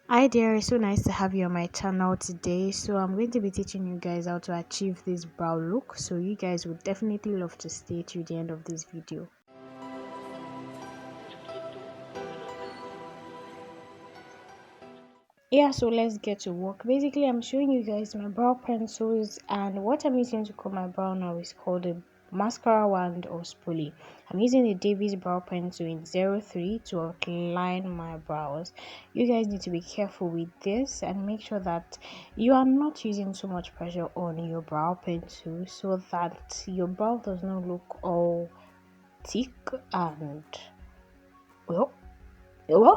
Hi there, it's so nice to have you on my channel today. So I'm going to be teaching you guys how to achieve this brow look. So you guys would definitely love to stay till the end of this video. Yeah, so let's get to work. Basically, I'm showing you guys my brow pencils, and what I'm using to curl my brow now is called a mascara wand or spoolie. I'm using a Davis brow pencil in 03 to outline my brows. You guys need to be careful with this and make sure that you are not using too much pressure on your brow pencil so that your brow does not look all thick and well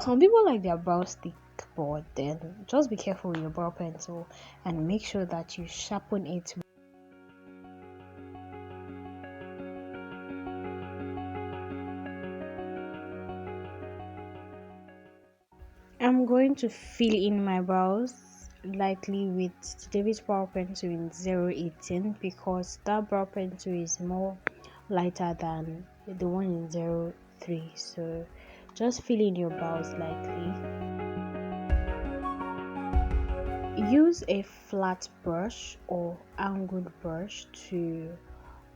some people like their brows thick, but then just be careful with your brow pencil and make sure that you sharpen it. I'm going to fill in my brows lightly with David's brow pencil in 018 because that brow pencil is more lighter than the one in 03. So just fill in your brows lightly. Use a flat brush or angled brush to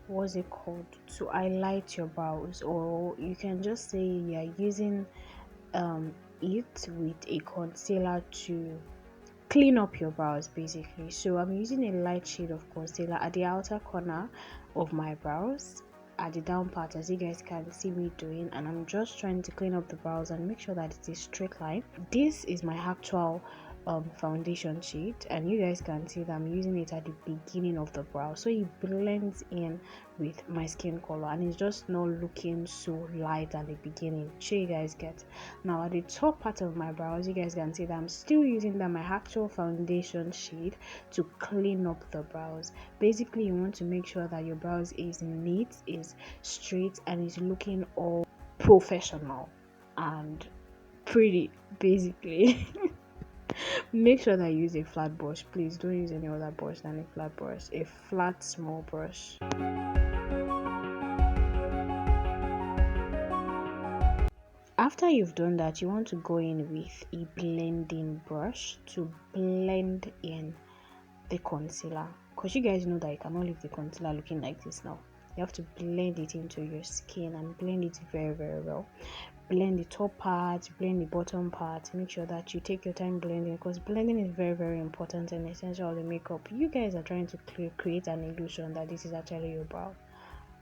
what's it called to highlight your brows, or you can just say you're using it with a concealer to clean up your brows basically. So I'm using a light shade of concealer at the outer corner of my brows at the down part, as you guys can see me doing, and I'm just trying to clean up the brows and make sure that it's a straight line. This is my actual foundation shade, and you guys can see that I'm using it at the beginning of the brow, so it blends in with my skin color and it's just not looking so light at the beginning. Sure you guys get. Now at the top part of my brows, you guys can see that I'm still using my actual foundation shade to clean up the brows. Basically, you want to make sure that your brows is neat, is straight, and is looking all professional and pretty basically. Make sure that you use a flat brush. Please don't use any other brush than a flat brush, a flat small brush. After you've done that, you want to go in with a blending brush to blend in the concealer, because you guys know that you cannot leave the concealer looking like this. Now you have to blend it into your skin and blend it very well. Blend the top part, blend the bottom part. Make sure that you take your time blending, because blending is very important and essential in makeup. You guys are trying to create an illusion that this is actually your brow.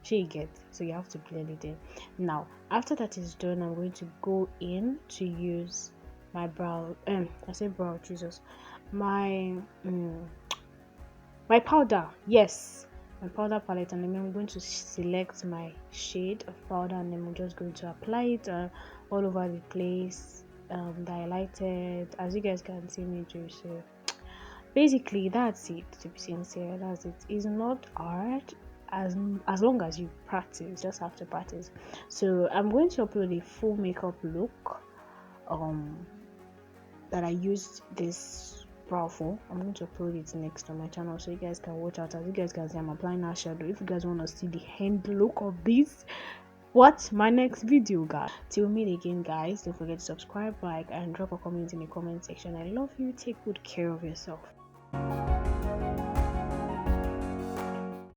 She gets, so you have to blend it in. Now after that is done, I'm going to go in to use my brow I say brow, Jesus, my my powder, yes, my powder palette, and then I'm going to select my shade of powder, and then I'm just going to apply it all over the place, dilated, as you guys can see me do. So basically that's it. To be sincere, that's it. It's not hard, as long as you practice. Just have to practice. So I'm going to upload a full makeup look that I used this brow for. I'm going to upload it next on my channel, so you guys can watch out. As you guys can see, I'm applying eyeshadow. If you guys want to see the end look of this, watch my next video, guys. Till we meet again, guys, don't forget to subscribe, like, and drop a comment in the comment section. I love you. Take good care of yourself.